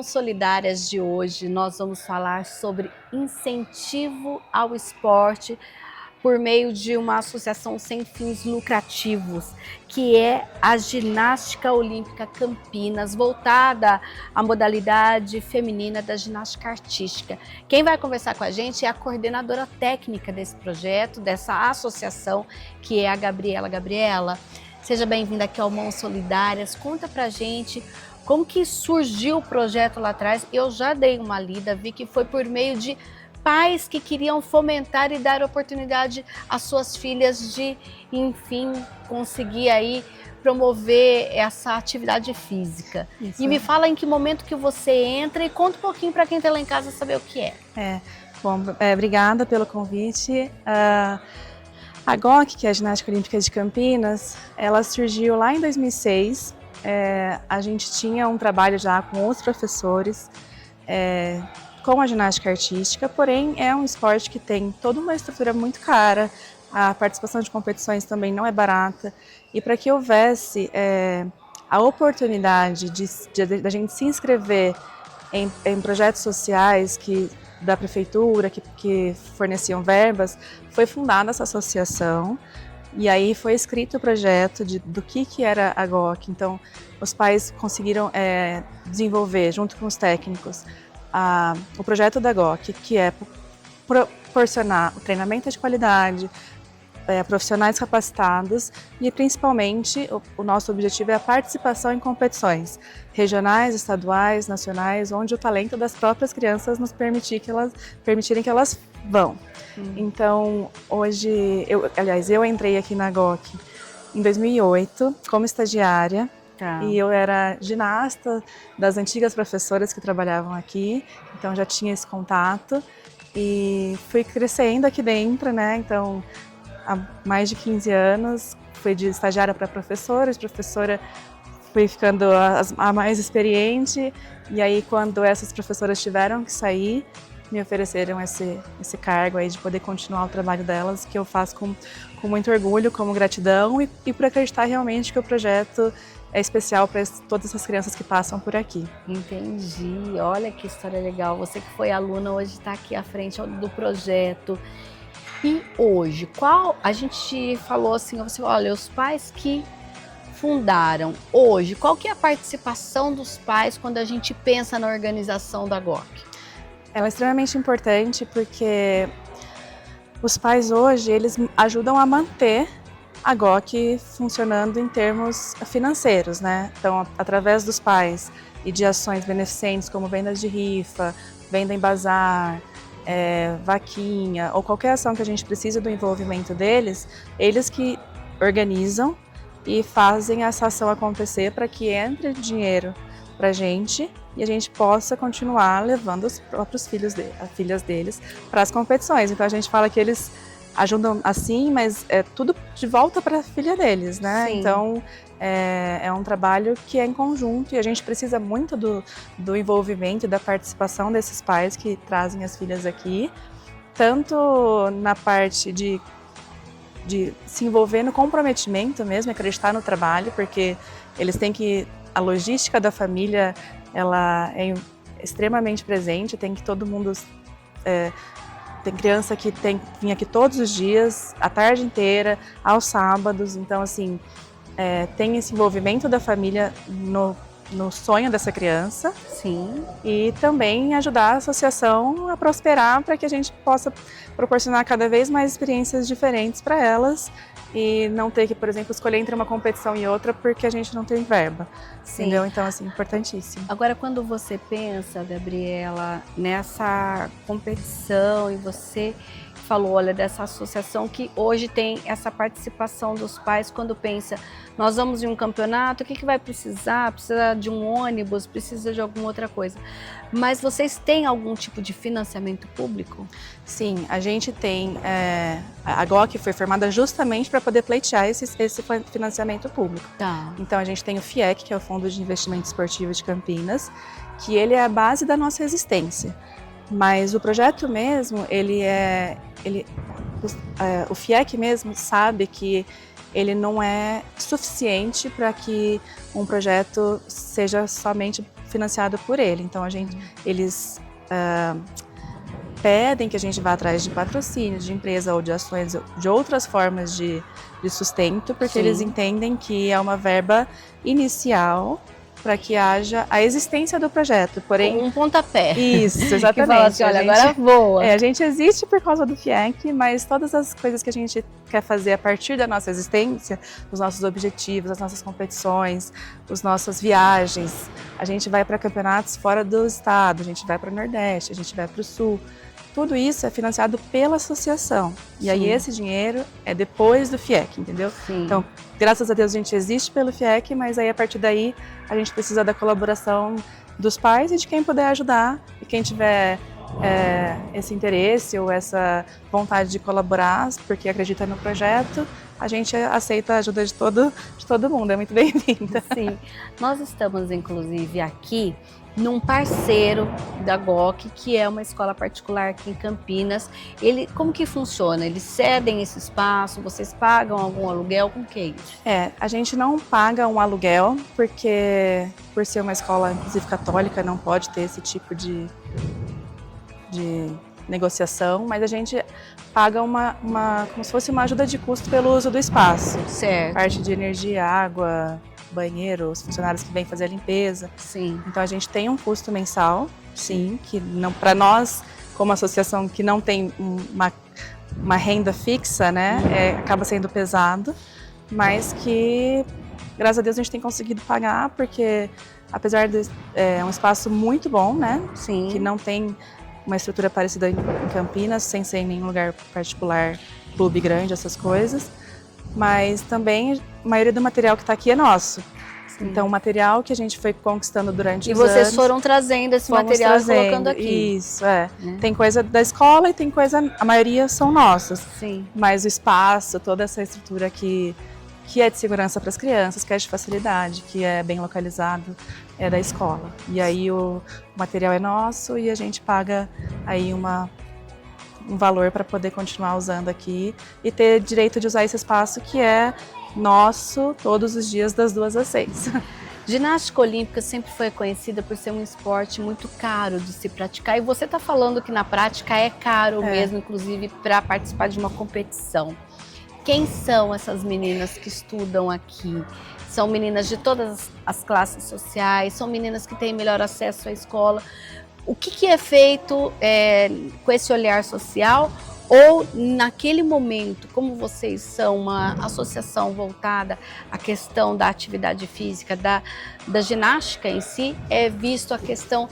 Solidárias de hoje, nós vamos falar sobre incentivo ao esporte por meio de uma associação sem fins lucrativos, que é a Ginástica Olímpica Campinas, voltada à modalidade feminina da ginástica artística. Quem vai conversar com a gente é a coordenadora técnica desse projeto, dessa associação, que é a Gabriela. Gabriela, seja bem-vinda aqui ao Mãos Solidárias. Conta pra gente como que surgiu o projeto lá atrás. Eu já dei uma lida, vi que foi por meio de pais que queriam fomentar e dar oportunidade às suas filhas de, enfim, conseguir aí promover essa atividade física. Isso. E me fala em que momento que você entra e conta um pouquinho para quem está lá em casa saber o que é. Obrigada pelo convite. A GOC, que é a Ginástica Olímpica de Campinas, ela surgiu lá em 2006. A gente tinha um trabalho já com os professores, com a ginástica artística, porém é um esporte que tem toda uma estrutura muito cara, a participação de competições também não é barata, e para que houvesse a oportunidade da gente se inscrever em projetos sociais da prefeitura, que forneciam verbas, foi fundada essa associação. E aí foi escrito o projeto do que era a GOC. Então, os pais conseguiram desenvolver, junto com os técnicos, o projeto da GOC, que é proporcionar o treinamento de qualidade, profissionais capacitados e, principalmente, o nosso objetivo é a participação em competições regionais, estaduais, nacionais, onde o talento das próprias crianças nos permitirem que elas vão. Então, hoje, eu entrei aqui na GOC em 2008 como estagiária. Tá. E eu era ginasta das antigas professoras que trabalhavam aqui, então já tinha esse contato e fui crescendo aqui dentro, né? Então, há mais de 15 anos, fui de estagiária para professora, de professora fui ficando a mais experiente, e aí quando essas professoras tiveram que sair, me ofereceram esse cargo aí de poder continuar o trabalho delas, que eu faço com muito orgulho, como gratidão e por acreditar realmente que o projeto é especial para todas essas crianças que passam por aqui. Entendi, olha que história legal. Você que foi aluna hoje está aqui à frente do projeto. E hoje, a gente falou assim, você falou, olha, os pais que fundaram hoje, qual que é a participação dos pais quando a gente pensa na organização da GOC? Ela é extremamente importante porque os pais hoje, eles ajudam a manter a GOC funcionando em termos financeiros, né? Então, através dos pais e de ações beneficentes como vendas de rifa, venda em bazar, vaquinha ou qualquer ação que a gente precisa do envolvimento deles, eles que organizam e fazem essa ação acontecer para que entre dinheiro para a gente e a gente possa continuar levando os próprios as filhas deles para as competições. Então a gente fala que eles ajudam assim, mas é tudo de volta para a filha deles, né? Sim. Então é um trabalho que é em conjunto e a gente precisa muito do envolvimento e da participação desses pais que trazem as filhas aqui, tanto na parte de se envolver no comprometimento mesmo, acreditar no trabalho, porque eles têm a logística da família, ela é extremamente presente, tem que todo mundo... Tem criança que vinha aqui todos os dias, a tarde inteira, aos sábados, então assim, tem esse envolvimento da família no sonho dessa criança. Sim. E também ajudar a associação a prosperar para que a gente possa proporcionar cada vez mais experiências diferentes para elas e não ter que, por exemplo, escolher entre uma competição e outra porque a gente não tem verba. Sim. Entendeu? Então, assim, importantíssimo. Agora, quando você pensa, Gabriela, nessa competição e você falou, olha, dessa associação que hoje tem essa participação dos pais quando pensa, nós vamos em um campeonato, o que vai precisar? Precisa de um ônibus, precisa de alguma outra coisa. Mas vocês têm algum tipo de financiamento público? Sim, a gente tem, a GOC foi formada justamente para poder pleitear esse financiamento público. Tá. Então a gente tem o FIEC, que é o Fundo de Investimento Esportivo de Campinas, que ele é a base da nossa existência. Mas o projeto mesmo, o FIEC mesmo sabe que ele não é suficiente para que um projeto seja somente financiado por ele. Então eles pedem que a gente vá atrás de patrocínio, de empresa ou de ações, de outras formas de sustento, porque eles entendem que é uma verba inicial para que haja a existência do projeto, porém... Um pontapé. Isso, exatamente. Que fala assim, olha, agora voa. A gente existe por causa do FIEC, mas todas as coisas que a gente quer fazer a partir da nossa existência, os nossos objetivos, as nossas competições, as nossas viagens, a gente vai para campeonatos fora do estado, a gente vai para o Nordeste, a gente vai para o Sul. Tudo isso é financiado pela associação. E aí esse dinheiro é depois do FIEC, entendeu? Sim. Então, graças a Deus a gente existe pelo FIEC, mas aí a partir daí a gente precisa da colaboração dos pais e de quem puder ajudar. E quem tiver esse interesse ou essa vontade de colaborar, porque acredita no projeto, a gente aceita a ajuda de todo mundo, é muito bem-vinda. Sim, nós estamos inclusive aqui num parceiro da GOC, que é uma escola particular aqui em Campinas. Como que funciona? Eles cedem esse espaço, vocês pagam algum aluguel? Como que é isso? A gente não paga um aluguel, porque por ser uma escola, inclusive católica, não pode ter esse tipo de negociação, mas a gente paga como se fosse uma ajuda de custo pelo uso do espaço. Certo. Parte de energia, água, banheiro, os funcionários que vêm fazer a limpeza. Sim. Então a gente tem um custo mensal, sim, que não, para nós, como associação que não tem uma renda fixa, né, acaba sendo pesado, mas que, graças a Deus, a gente tem conseguido pagar, porque apesar de um espaço muito bom, né, sim, que não tem uma estrutura parecida em Campinas, sem ser em nenhum lugar particular, clube grande, essas coisas, mas também a maioria do material que está aqui é nosso. Sim. Então, o material que a gente foi conquistando durante os anos... E vocês foram trazendo esse material e colocando aqui. Isso, Tem coisa da escola e tem coisa... A maioria são nossas. Sim. Mas o espaço, toda essa estrutura que é de segurança para as crianças, que é de facilidade, que é bem localizado, é da escola. E aí o material é nosso e a gente paga aí um valor para poder continuar usando aqui e ter direito de usar esse espaço que é nosso todos os dias das 2 às 6. Ginástica olímpica sempre foi conhecida por ser um esporte muito caro de se praticar, e você está falando que na prática é caro mesmo, inclusive para participar de uma competição. Quem são essas meninas que estudam aqui? São meninas de todas as classes sociais, são meninas que têm melhor acesso à escola. O que é feito com esse olhar social? Ou naquele momento, como vocês são uma associação voltada à questão da atividade física, da ginástica em si, é visto a questão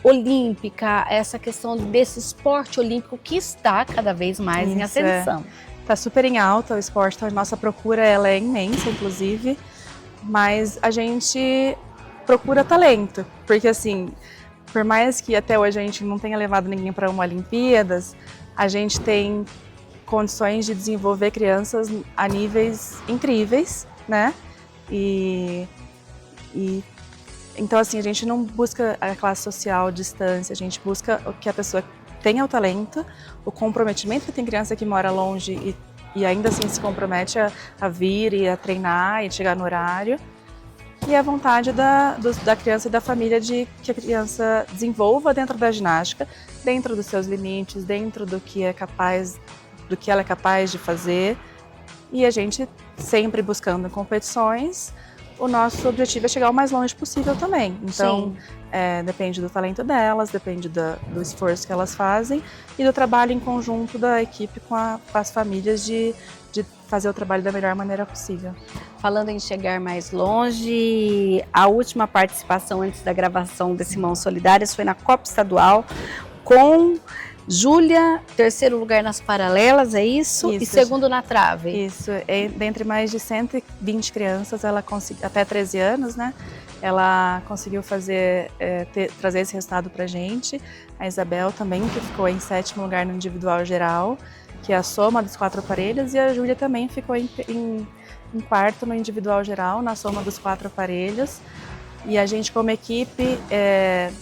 olímpica, essa questão desse esporte olímpico que está cada vez mais em ascensão. Está super em alta o esporte, então a nossa procura ela é imensa, inclusive, mas a gente procura talento, porque assim, por mais que até hoje a gente não tenha levado ninguém para uma Olimpíadas, a gente tem condições de desenvolver crianças a níveis incríveis, né? Então assim, a gente não busca a classe social, distância, a gente busca o que a pessoa tenha o talento, o comprometimento, que tem criança que mora longe e ainda assim se compromete a vir e a treinar e chegar no horário, e a vontade da criança e da família de que a criança desenvolva dentro da ginástica, dentro dos seus limites, dentro do que ela é capaz de fazer, e a gente sempre buscando competições. O nosso objetivo é chegar o mais longe possível também. Então, depende do talento delas, depende do esforço que elas fazem e do trabalho em conjunto da equipe com as famílias de fazer o trabalho da melhor maneira possível. Falando em chegar mais longe, a última participação antes da gravação desse Mãos Solidárias foi na Copa Estadual com Júlia, 3º lugar nas paralelas, é isso? E 2º na trave. Isso, dentre mais de 120 crianças, ela conseguiu, até 13 anos, né? Ela conseguiu trazer esse resultado pra gente. A Isabel também, que ficou em 7º lugar no individual geral, que é a soma dos 4 aparelhos, e a Júlia também ficou em 4º no individual geral, na soma dos 4 aparelhos. E a gente, como equipe,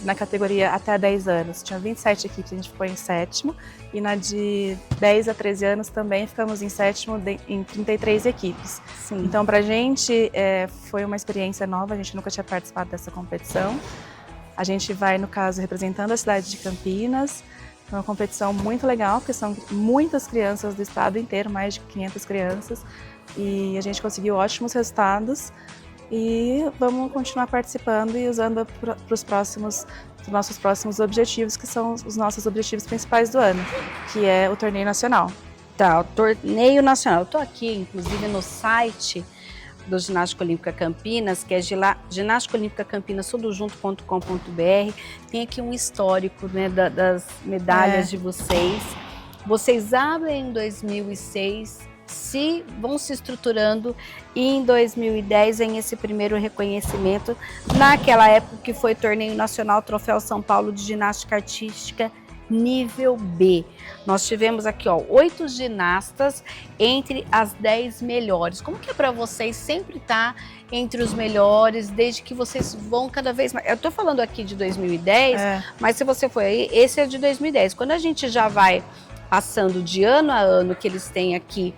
na categoria até 10 anos, tinha 27 equipes, a gente ficou em 7º. E na de 10 a 13 anos também ficamos em 7º, em 33 equipes. Sim. Então, pra gente, foi uma experiência nova, a gente nunca tinha participado dessa competição. A gente vai, no caso, representando a cidade de Campinas. É uma competição muito legal, porque são muitas crianças do estado inteiro, mais de 500 crianças. E a gente conseguiu ótimos resultados. E vamos continuar participando e usando para os nossos próximos objetivos, que são os nossos objetivos principais do ano, que é o torneio nacional. Tá, o torneio nacional. Eu tô aqui, inclusive, no site do Ginástica Olímpica Campinas, que é Ginástica Olímpica Campinas, tudojunto.com.br. Tem aqui um histórico, né, das medalhas de vocês. Vocês abrem em 2006, vão se estruturando, e em 2010 vem esse primeiro reconhecimento, naquela época que foi torneio nacional Troféu São Paulo de Ginástica Artística nível B. Nós tivemos aqui, ó, 8 ginastas entre as 10 melhores. Como que é para vocês sempre estar entre os melhores, desde que vocês vão cada vez mais? Eu tô falando aqui de 2010, mas se você for aí, esse é de 2010. Quando a gente já vai passando de ano a ano, que eles têm aqui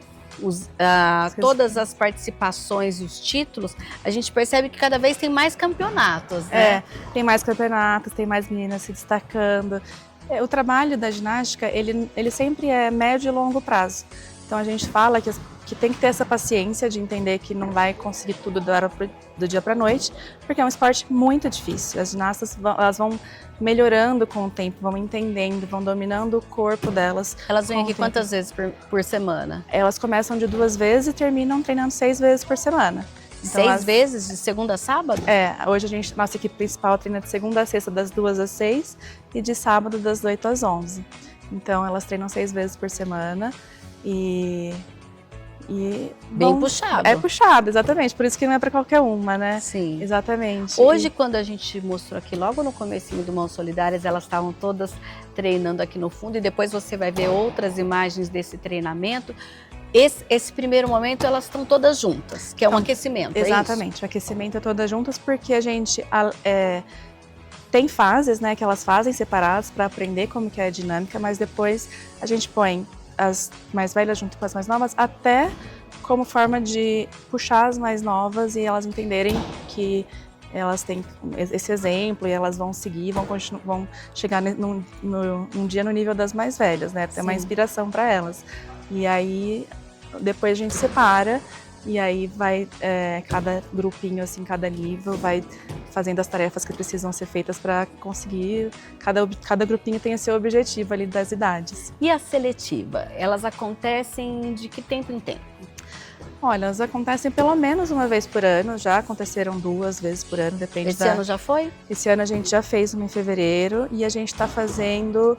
todas as participações e os títulos, a gente percebe que cada vez tem mais campeonatos, né? Tem mais campeonatos, tem mais meninas se destacando. O trabalho da ginástica, ele sempre é médio e longo prazo. Então a gente fala que tem que ter essa paciência de entender que não vai conseguir tudo do dia para a noite, porque é um esporte muito difícil. As ginastas elas vão melhorando com o tempo, vão entendendo, vão dominando o corpo delas. Elas vêm aqui quantas vezes por semana? Elas começam de 2 vezes e terminam treinando 6 vezes por semana. Então, 6 vezes, de segunda a sábado? Hoje nossa equipe principal treina de segunda a sexta, das 2 às 6, e de sábado, das 8 às 11. Então, elas treinam 6 vezes por semana e bem puxado. É puxado, exatamente. Por isso que não é para qualquer uma, né? Sim. Exatamente. Hoje, quando a gente mostrou aqui, logo no comecinho do Mãos Solidárias, elas estavam todas treinando aqui no fundo, e depois você vai ver outras imagens desse treinamento. Esse primeiro momento, elas estão todas juntas, que é um aquecimento, exatamente, é isso? O aquecimento é todas juntas, porque a gente tem fases, né, que elas fazem separadas para aprender como que é a dinâmica, mas depois a gente põe as mais velhas junto com as mais novas, até como forma de puxar as mais novas e elas entenderem que elas têm esse exemplo e elas vão seguir, vão chegar num dia no nível das mais velhas, né? Ter uma inspiração para elas. E aí, depois a gente separa e aí vai cada grupinho, assim, cada nível, vai fazendo as tarefas que precisam ser feitas para conseguir, cada grupinho tem o seu objetivo ali das idades. E a seletiva, elas acontecem de que tempo em tempo? Olha, elas acontecem pelo menos uma vez por ano, já aconteceram 2 vezes por ano, depende Esse ano já foi? Esse ano a gente já fez uma em fevereiro e a gente está fazendo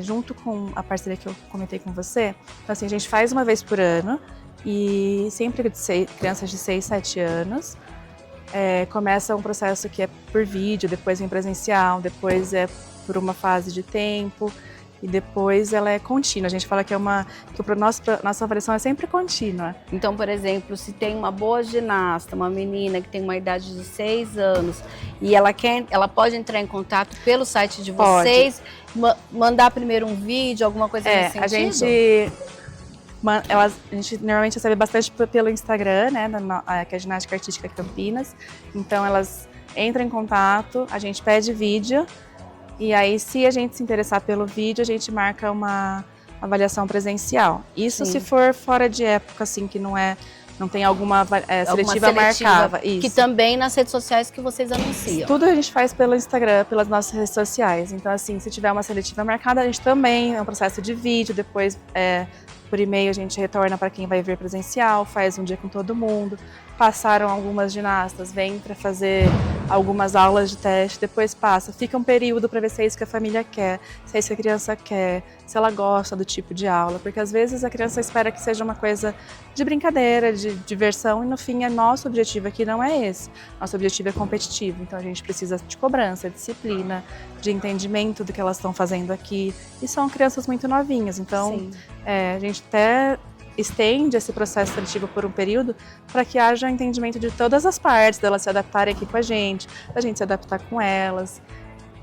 junto com a parceria que eu comentei com você. Então assim, a gente faz uma vez por ano e sempre crianças de 6, 7 anos. Começa um processo que é por vídeo, depois vem presencial, depois é por uma fase de tempo e depois ela é contínua. A gente fala que nossa avaliação é sempre contínua. Então, por exemplo, se tem uma boa ginasta, uma menina que tem uma idade de 6 anos e ela pode entrar em contato pelo site de vocês, mandar primeiro um vídeo, alguma coisa nesse sentido? A gente normalmente recebe bastante pelo Instagram, né, que é a Ginástica Artística Campinas. Então elas entram em contato, a gente pede vídeo e aí se a gente se interessar pelo vídeo, a gente marca uma avaliação presencial. Isso se for fora de época, assim, que não tem alguma seletiva marcada. Isso. Que também nas redes sociais que vocês anunciam. Tudo a gente faz pelo Instagram, pelas nossas redes sociais. Então assim, se tiver uma seletiva marcada, a gente também é um processo de vídeo, depois por e-mail a gente retorna para quem vai ver presencial, faz um dia com todo mundo. Passaram algumas ginastas, vêm para fazer algumas aulas de teste, depois fica um período para ver se é isso que a família quer, se é isso que a criança quer, se ela gosta do tipo de aula, porque às vezes a criança espera que seja uma coisa de brincadeira, de diversão, e no fim nosso objetivo aqui não é esse. Nosso objetivo é competitivo, então a gente precisa de cobrança, de disciplina, de entendimento do que elas estão fazendo aqui, e são crianças muito novinhas, então a gente até estende esse processo seletivo por um período para que haja entendimento de todas as partes, delas se adaptarem aqui com a gente, da gente se adaptar com elas.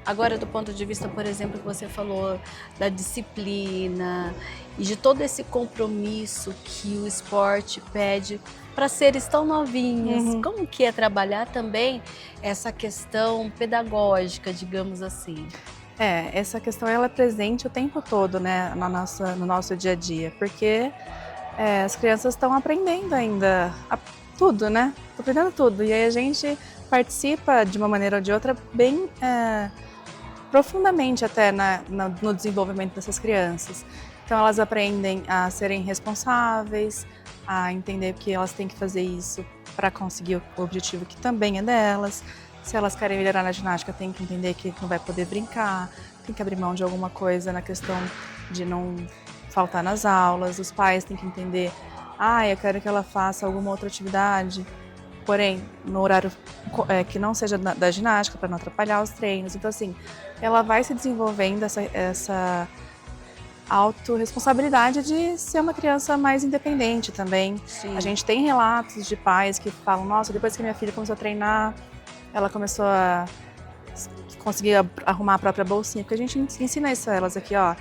Agora, do ponto de vista, por exemplo, que você falou da disciplina e de todo esse compromisso que o esporte pede para seres tão novinhos. Uhum. Como que é trabalhar também essa questão pedagógica, digamos assim? Essa questão ela é presente o tempo todo, né, no nosso dia a dia, porque as crianças estão aprendendo ainda tudo, né? Estão aprendendo tudo. E aí a gente participa de uma maneira ou de outra bem profundamente até no desenvolvimento dessas crianças. Então elas aprendem a serem responsáveis, a entender que elas têm que fazer isso para conseguir o objetivo que também é delas. Se elas querem melhorar na ginástica, tem que entender que não vai poder brincar, tem que abrir mão de alguma coisa na questão de não faltar nas aulas. Os pais têm que entender, eu quero que ela faça alguma outra atividade, porém no horário que não seja da ginástica, para não atrapalhar os treinos. Então assim, ela vai se desenvolvendo essa autorresponsabilidade de ser uma criança mais independente também. Sim. A gente tem relatos de pais que falam, nossa, depois que minha filha começou a treinar, ela começou a conseguir arrumar a própria bolsinha, porque a gente ensina isso a elas aqui, ó.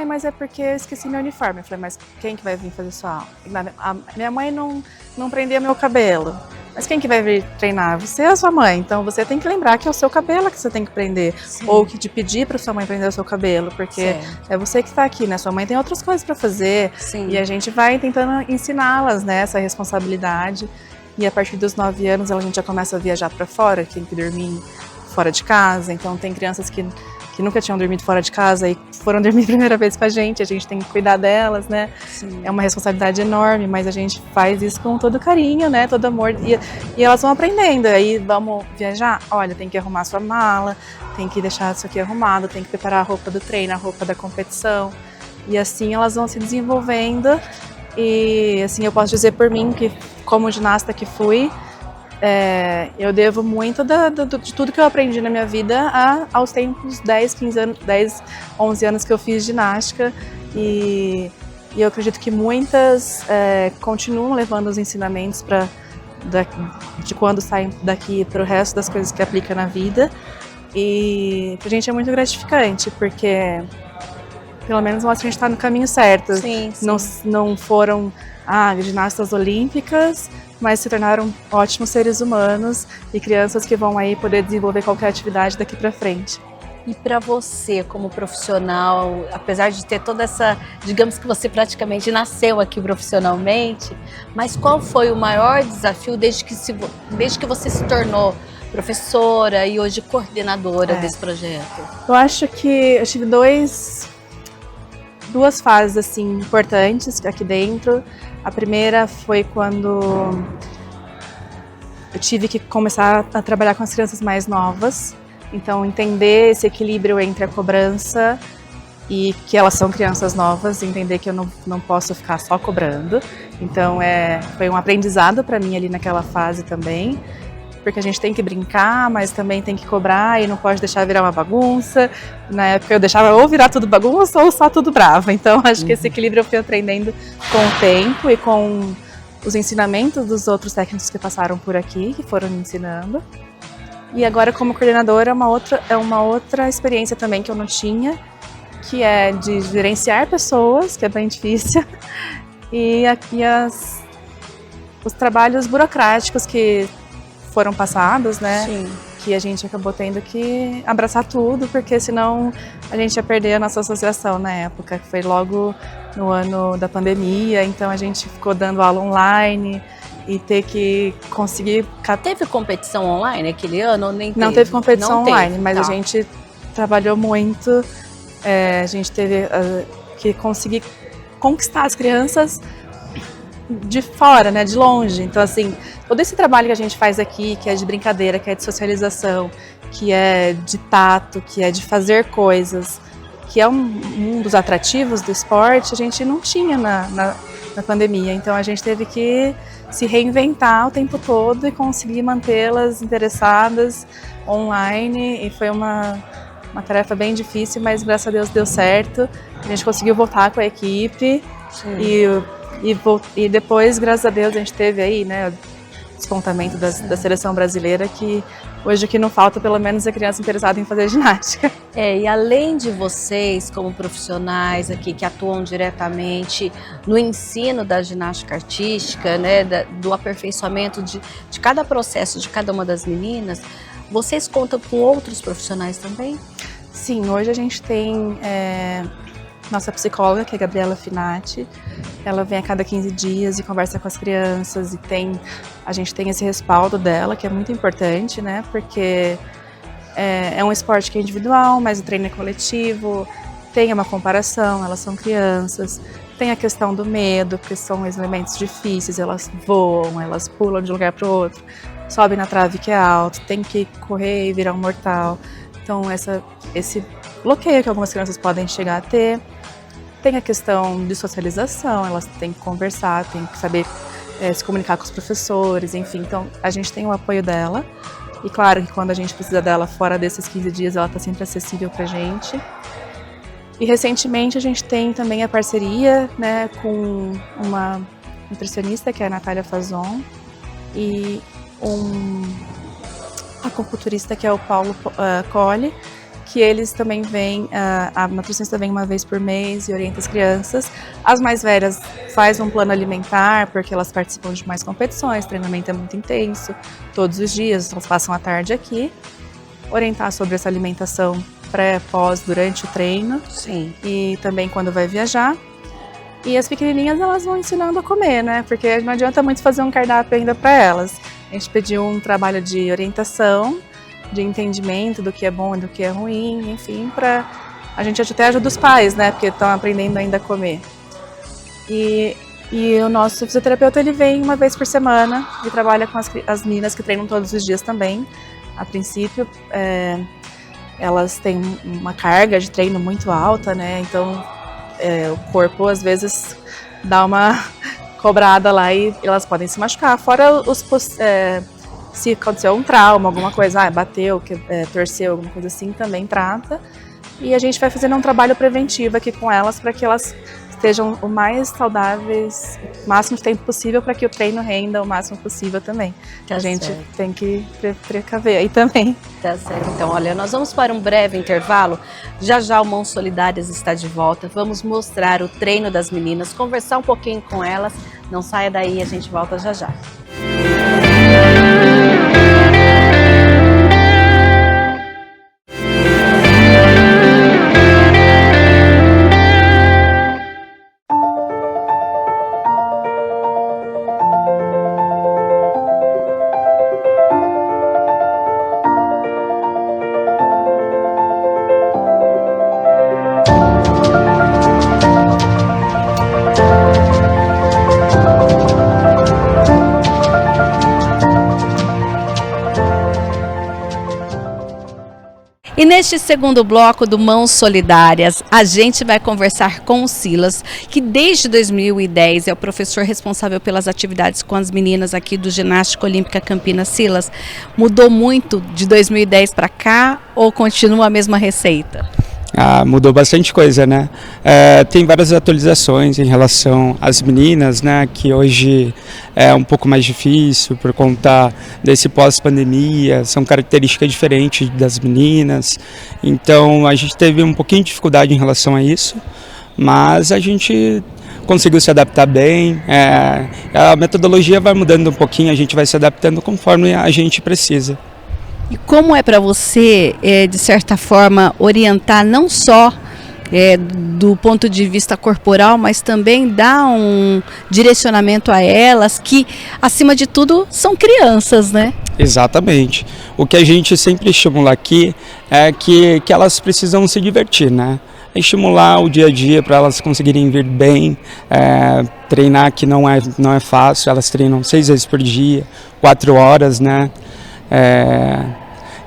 Mas é porque eu esqueci meu uniforme. Eu falei, mas quem que vai vir fazer sua aula? A minha mãe não prendia meu cabelo. Mas quem que vai vir treinar? Você é a sua mãe, então você tem que lembrar que é o seu cabelo que você tem que prender. Sim. Ou que de pedir para sua mãe prender o seu cabelo, porque é você que está aqui, né? Sua mãe tem outras coisas para fazer. Sim. E a gente vai tentando ensiná-las, né, essa responsabilidade. E a partir dos 9 anos a gente já começa a viajar para fora, tem que dormir fora de casa. Então tem crianças que nunca tinham dormido fora de casa e foram dormir a primeira vez com a gente tem que cuidar delas, né? Sim. É uma responsabilidade enorme, mas a gente faz isso com todo carinho, né? Todo amor, e elas vão aprendendo. Aí vamos viajar? Olha, tem que arrumar sua mala, tem que deixar isso aqui arrumado, tem que preparar a roupa do treino, a roupa da competição, e assim elas vão se desenvolvendo. E assim, eu posso dizer por mim que, como ginasta que fui, eu devo muito de tudo que eu aprendi na minha vida aos tempos 10, 11 anos que eu fiz ginástica, e eu acredito que muitas continuam levando os ensinamentos de quando saem daqui para o resto das coisas que aplica na vida, e pra gente é muito gratificante, porque pelo menos mostra que a gente está no caminho certo. Sim. Não foram ginastas olímpicas, mas se tornaram ótimos seres humanos e crianças que vão aí poder desenvolver qualquer atividade daqui para frente. E para você, como profissional, apesar de ter toda essa, digamos que você praticamente nasceu aqui profissionalmente, mas qual foi o maior desafio desde que você se tornou professora e hoje coordenadora desse projeto? Eu acho que eu tive duas fases assim importantes aqui dentro. A primeira foi quando eu tive que começar a trabalhar com as crianças mais novas, então entender esse equilíbrio entre a cobrança e que elas são crianças novas, entender que eu não posso ficar só cobrando. Então foi um aprendizado para mim ali naquela fase também, porque a gente tem que brincar, mas também tem que cobrar e não pode deixar virar uma bagunça. Na época eu deixava ou virar tudo bagunça ou só tudo brava. Então acho que esse equilíbrio eu fui aprendendo com o tempo e com os ensinamentos dos outros técnicos que passaram por aqui, que foram me ensinando. E agora como coordenadora é uma outra experiência também que eu não tinha, que é de gerenciar pessoas, que é bem difícil, e os trabalhos burocráticos que foram passados, né? Sim. Que a gente acabou tendo que abraçar tudo, porque senão a gente ia perder a nossa associação na época, que foi logo no ano da pandemia, então a gente ficou dando aula online e ter que conseguir... Teve competição online aquele ano ou nem teve? Não teve competição online, mas a gente trabalhou muito, a gente teve que conseguir conquistar as crianças de fora, né, de longe. Então assim, todo esse trabalho que a gente faz aqui, que é de brincadeira, que é de socialização, que é de tato, que é de fazer coisas, que é um dos atrativos do esporte, a gente não tinha na pandemia. Então a gente teve que se reinventar o tempo todo e conseguir mantê-las interessadas online, e foi uma tarefa bem difícil, mas graças a Deus deu certo. A gente conseguiu voltar com a equipe. Sim. E depois, graças a Deus, a gente teve aí, né, o despontamento da seleção brasileira, que Hoje o que não falta, pelo menos, é criança interessada em fazer ginástica. E além de vocês, como profissionais aqui que atuam diretamente no ensino da ginástica artística, né, do aperfeiçoamento de cada processo de cada uma das meninas, vocês contam com outros profissionais também? Sim, hoje a gente tem nossa psicóloga, que é a Gabriela Finati. Ela vem a cada 15 dias e conversa com as crianças, e a gente tem esse respaldo dela, que é muito importante, né? Porque é um esporte que é individual, mas o treino é coletivo, tem uma comparação, elas são crianças, tem a questão do medo, porque são elementos difíceis, elas voam, elas pulam de um lugar para o outro, sobem na trave que é alto, tem que correr e virar um mortal. Então esse bloqueio que algumas crianças podem chegar a ter. Tem a questão de socialização, elas têm que conversar, têm que saber se comunicar com os professores, enfim. Então, a gente tem o apoio dela. E claro que quando a gente precisa dela fora desses 15 dias, ela está sempre acessível pra gente. E recentemente a gente tem também a parceria, né, com uma nutricionista, que é a Natália Fazon, e um acupunturista, que é o Paulo Colli, que eles também vêm, a nutricionista vem uma vez por mês e orienta as crianças. As mais velhas faz um plano alimentar, porque elas participam de mais competições, treinamento é muito intenso, todos os dias, elas passam a tarde aqui. Orientar sobre essa alimentação pré, pós, durante o treino. Sim. E também quando vai viajar. E as pequenininhas, elas vão ensinando a comer, né? Porque não adianta muito fazer um cardápio ainda para elas. A gente pediu um trabalho de orientação, de entendimento do que é bom e do que é ruim, enfim, a gente até ajuda os pais, né, porque estão aprendendo ainda a comer. E o nosso fisioterapeuta, ele vem uma vez por semana e trabalha com as meninas que treinam todos os dias também. A princípio, elas têm uma carga de treino muito alta, né, então o corpo às vezes dá uma cobrada lá e elas podem se machucar, fora se aconteceu um trauma, alguma coisa, bateu, torceu, alguma coisa assim, também trata. E a gente vai fazendo um trabalho preventivo aqui com elas para que elas estejam o mais saudáveis, o máximo de tempo possível, para que o treino renda o máximo possível também. Tá a gente certo. Tem que precaver aí também. Tá certo. Então, olha, nós vamos para um breve intervalo. Já já o Mãos Solidárias está de volta. Vamos mostrar o treino das meninas, conversar um pouquinho com elas. Não saia daí, a gente volta já já. E neste segundo bloco do Mãos Solidárias, a gente vai conversar com o Silas, que desde 2010 é o professor responsável pelas atividades com as meninas aqui do Ginástica Olímpica Campinas. Silas, mudou muito de 2010 para cá ou continua a mesma receita? Mudou bastante coisa, né? Tem várias atualizações em relação às meninas, né? Que hoje é um pouco mais difícil por conta desse pós-pandemia, são características diferentes das meninas. Então a gente teve um pouquinho de dificuldade em relação a isso, mas a gente conseguiu se adaptar bem. A metodologia vai mudando um pouquinho, a gente vai se adaptando conforme a gente precisa. E como é para você, de certa forma, orientar não só do ponto de vista corporal, mas também dar um direcionamento a elas que, acima de tudo, são crianças, né? Exatamente. O que a gente sempre estimula aqui é que elas precisam se divertir, né? Estimular o dia a dia para elas conseguirem vir bem, treinar que não é fácil, elas treinam 6 vezes por dia, 4 horas, né?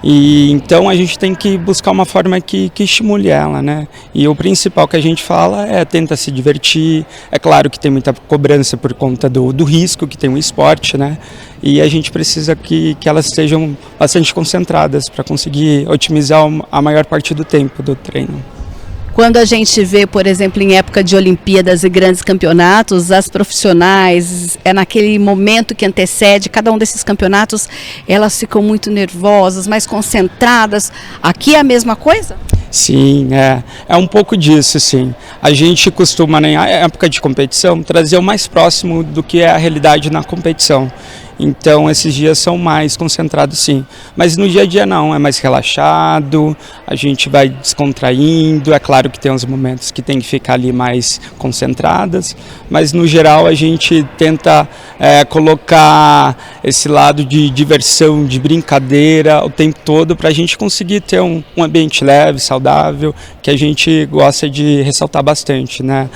E então a gente tem que buscar uma forma que estimule ela, né? E o principal que a gente fala tenta se divertir. É claro que tem muita cobrança por conta do risco que tem o esporte, né? E a gente precisa que elas estejam bastante concentradas para conseguir otimizar a maior parte do tempo do treino. Quando a gente vê, por exemplo, em época de Olimpíadas e grandes campeonatos, as profissionais, naquele momento que antecede cada um desses campeonatos, elas ficam muito nervosas, mais concentradas. Aqui é a mesma coisa? Sim, é um pouco disso, sim. A gente costuma, na época de competição, trazer o mais próximo do que é a realidade na competição. Então, esses dias são mais concentrados, sim. Mas no dia a dia não, é mais relaxado, a gente vai descontraindo. É claro que tem uns momentos que tem que ficar ali mais concentradas, mas no geral a gente tenta colocar esse lado de diversão, de brincadeira o tempo todo para a gente conseguir ter um ambiente leve, saudável, que a gente gosta de ressaltar bastante, né,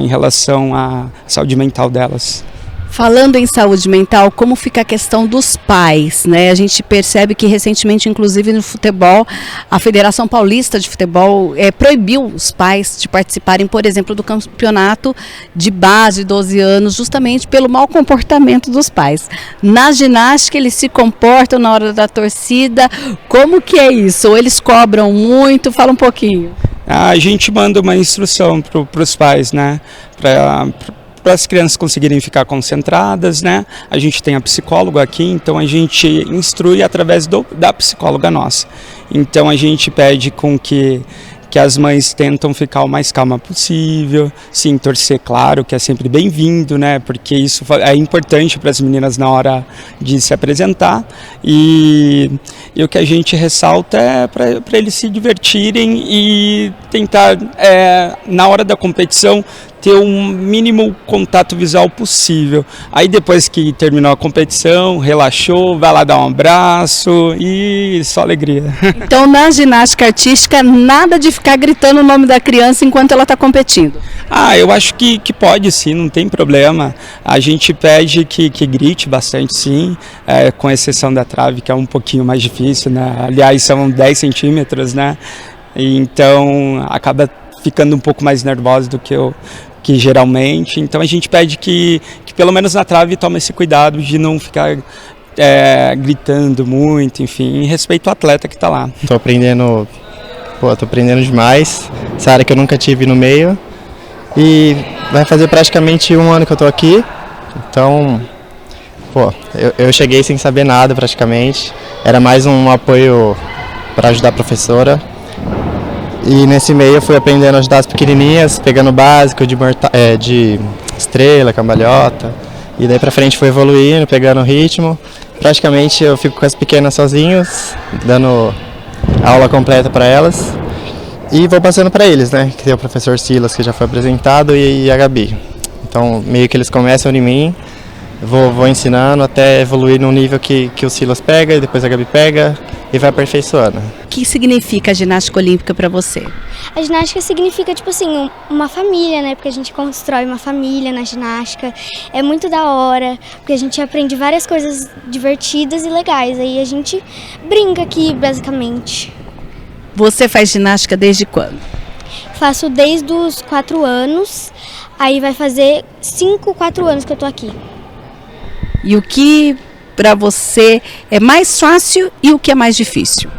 em relação à saúde mental delas. Falando em saúde mental, como fica a questão dos pais, né? A gente percebe que recentemente, inclusive no futebol, a Federação Paulista de Futebol proibiu os pais de participarem, por exemplo, do campeonato de base de 12 anos, justamente pelo mau comportamento dos pais. Na ginástica, eles se comportam na hora da torcida. Como que é isso? Ou eles cobram muito? Fala um pouquinho. A gente manda uma instrução para os pais, né? Para as crianças conseguirem ficar concentradas, né? A gente tem a psicóloga aqui, então a gente instrui através da psicóloga nossa. Então a gente pede com que as mães tentam ficar o mais calma possível, sim, torcer, claro, que é sempre bem-vindo, né? Porque isso é importante para as meninas na hora de se apresentar. E o que a gente ressalta é para eles se divertirem e tentar, na hora da competição, ter um mínimo contato visual possível. Aí depois que terminou a competição, relaxou, vai lá dar um abraço e só alegria. Então na ginástica artística, nada de ficar gritando o nome da criança enquanto ela está competindo? Eu acho que pode sim, não tem problema. A gente pede que grite bastante sim, com exceção da trave, que é um pouquinho mais difícil, né? Aliás, são 10 centímetros, né? Então acaba ficando um pouco mais nervosa do que geralmente, então a gente pede que pelo menos na trave tome esse cuidado de não ficar gritando muito, enfim, em respeito ao atleta que está lá. Tô aprendendo demais, essa área que eu nunca tive no meio, e vai fazer praticamente 1 ano que eu tô aqui, então, eu cheguei sem saber nada praticamente, era mais um apoio para ajudar a professora. E nesse meio eu fui aprendendo a ajudar as pequenininhas, pegando o básico de estrela, cambalhota. E daí pra frente fui evoluindo, pegando o ritmo. Praticamente eu fico com as pequenas sozinhos, dando aula completa para elas. E vou passando para eles, né? Que tem o professor Silas, que já foi apresentado, e a Gabi. Então meio que eles começam em mim, vou ensinando até evoluir no nível que o Silas pega, e depois a Gabi pega, e vai aperfeiçoando. O que significa a ginástica olímpica para você? A ginástica significa, tipo assim, uma família, né? Porque a gente constrói uma família na ginástica. É muito da hora, porque a gente aprende várias coisas divertidas e legais. Aí a gente brinca aqui, basicamente. Você faz ginástica desde quando? Faço desde os 4 anos, aí vai fazer 4 anos que eu tô aqui. E o que para você é mais fácil e o que é mais difícil?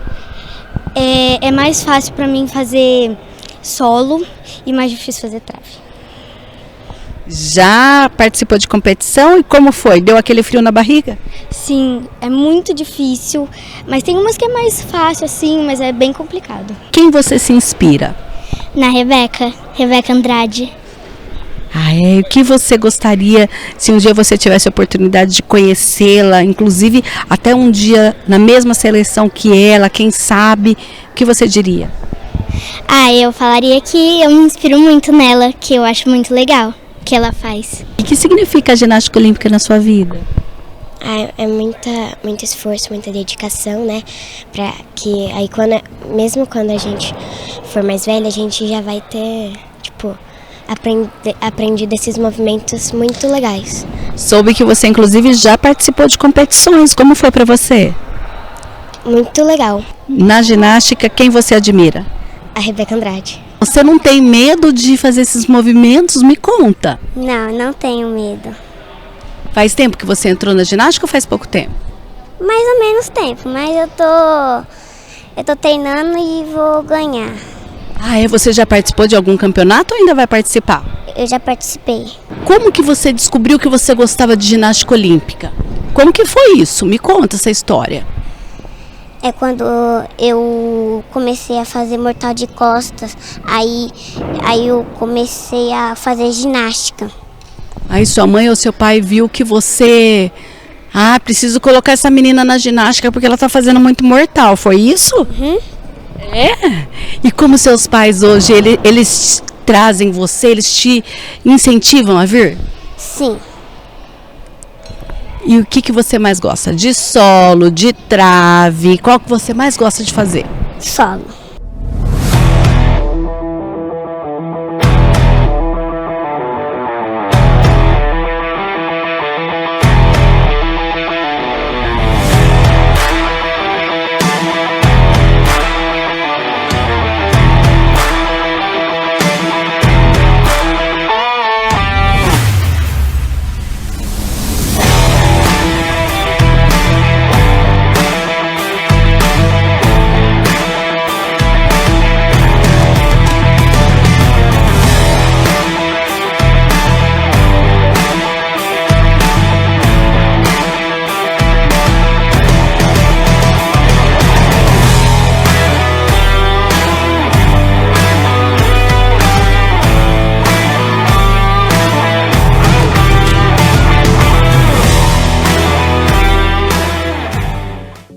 É mais fácil para mim fazer solo e mais difícil fazer trave. Já participou de competição e como foi? Deu aquele frio na barriga? Sim, é muito difícil, mas tem umas que é mais fácil assim, mas é bem complicado. Quem você se inspira? Na Rebeca Andrade. O que você gostaria, se um dia você tivesse a oportunidade de conhecê-la, inclusive até um dia na mesma seleção que ela, quem sabe, o que você diria? Eu falaria que eu me inspiro muito nela, que eu acho muito legal o que ela faz. E o que significa a ginástica olímpica na sua vida? É muito esforço, muita dedicação, né? Para que aí mesmo quando a gente for mais velha, a gente já vai ter, aprendido esses movimentos muito legais. Soube que você inclusive já participou de competições, como foi para você? Muito legal. Na ginástica, quem você admira? A Rebeca Andrade. Você não tem medo de fazer esses movimentos? Me conta. Não tenho medo. Faz tempo que você entrou na ginástica ou faz pouco tempo? Mais ou menos tempo, mas eu tô treinando e vou ganhar. Ah, você já participou de algum campeonato ou ainda vai participar? Eu já participei. Como que você descobriu que você gostava de ginástica olímpica? Como que foi isso? Me conta essa história. É quando eu comecei a fazer mortal de costas, aí eu comecei a fazer ginástica. Aí sua mãe ou seu pai viu que você... Ah, preciso colocar essa menina na ginástica porque ela tá fazendo muito mortal, foi isso? Uhum. É? E como seus pais hoje, eles trazem você, eles te incentivam a vir? Sim. E o que você mais gosta? De solo, de trave? Qual que você mais gosta de fazer? Solo.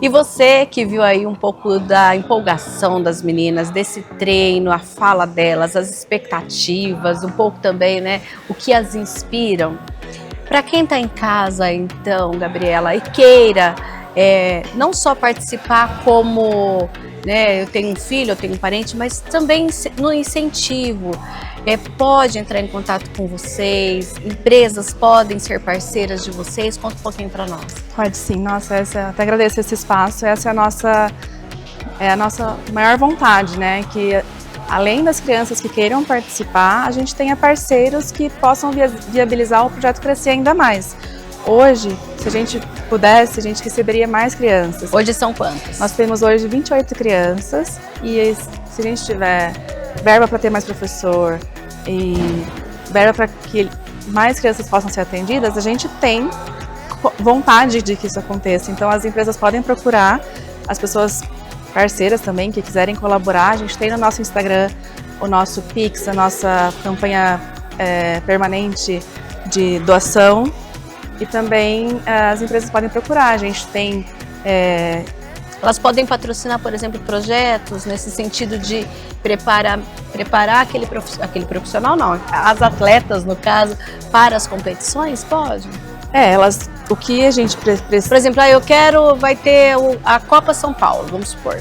E você que viu aí um pouco da empolgação das meninas, desse treino, a fala delas, as expectativas, um pouco também, né, o que as inspiram. Para quem está em casa, então, Gabriela, e queira não só participar como, né, eu tenho um filho, eu tenho um parente, mas também no incentivo. Pode entrar em contato com vocês, empresas podem ser parceiras de vocês, conta um pouquinho para nós. Pode sim, nossa, até agradeço esse espaço, essa é a nossa maior vontade, né, que além das crianças que queiram participar, a gente tenha parceiros que possam viabilizar o projeto crescer ainda mais. Hoje, se a gente pudesse, a gente receberia mais crianças. Hoje são quantas? Nós temos hoje 28 crianças e se a gente tiver verba para ter mais professor e verba para que mais crianças possam ser atendidas, a gente tem vontade de que isso aconteça. Então as empresas podem procurar as pessoas parceiras também que quiserem colaborar. A gente tem no nosso Instagram o nosso Pix, a nossa campanha permanente de doação, e também as empresas podem procurar. A gente tem elas podem patrocinar, por exemplo, projetos nesse sentido de preparar aquele profissional, não, as atletas, no caso, para as competições, pode? O que a gente precisa... Por exemplo, vai ter a Copa São Paulo, vamos supor.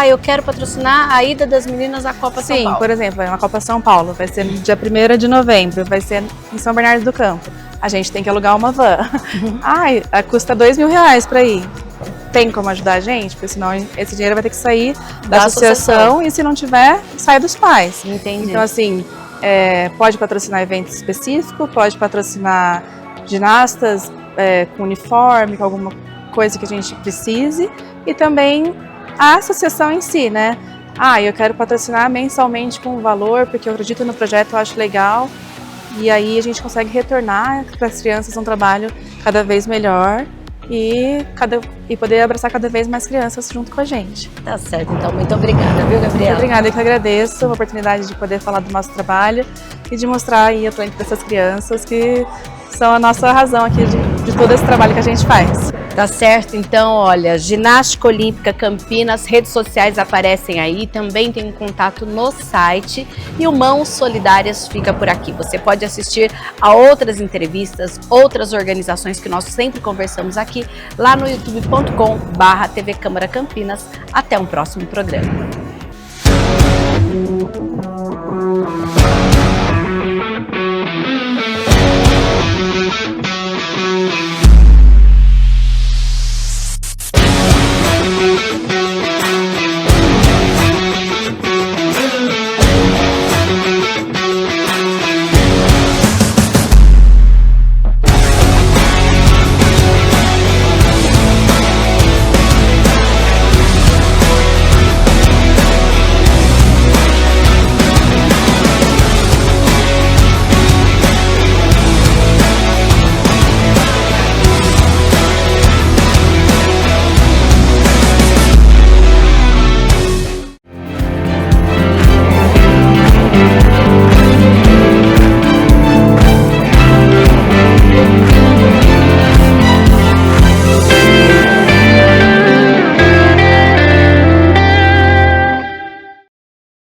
Eu quero patrocinar a ida das meninas à Copa São Paulo. Sim, por exemplo, na Copa São Paulo, vai ser no dia 1º de novembro, vai ser em São Bernardo do Campo. A gente tem que alugar uma van. Custa R$2.000 para ir. Tem como ajudar a gente? Porque senão esse dinheiro vai ter que sair da associação e se não tiver, sai dos pais. Entendi. Então, assim, pode patrocinar evento específico, pode patrocinar ginastas com uniforme, com alguma coisa que a gente precise, e também a associação em si, né? Eu quero patrocinar mensalmente com um valor, porque eu acredito no projeto, eu acho legal, e aí a gente consegue retornar para as crianças um trabalho cada vez melhor e poder abraçar cada vez mais crianças junto com a gente. Tá certo, então. Muito obrigada, viu, Gabriela? Muito obrigada, eu que agradeço a oportunidade de poder falar do nosso trabalho e de mostrar aí a talento dessas crianças que são a nossa razão aqui de todo esse trabalho que a gente faz. Tá certo, então, olha, Ginástica Olímpica Campinas, redes sociais aparecem aí, também tem um contato no site e o Mãos Solidárias fica por aqui. Você pode assistir a outras entrevistas, outras organizações que nós sempre conversamos aqui, lá no youtube.com/TV Câmara Campinas. Até um próximo programa.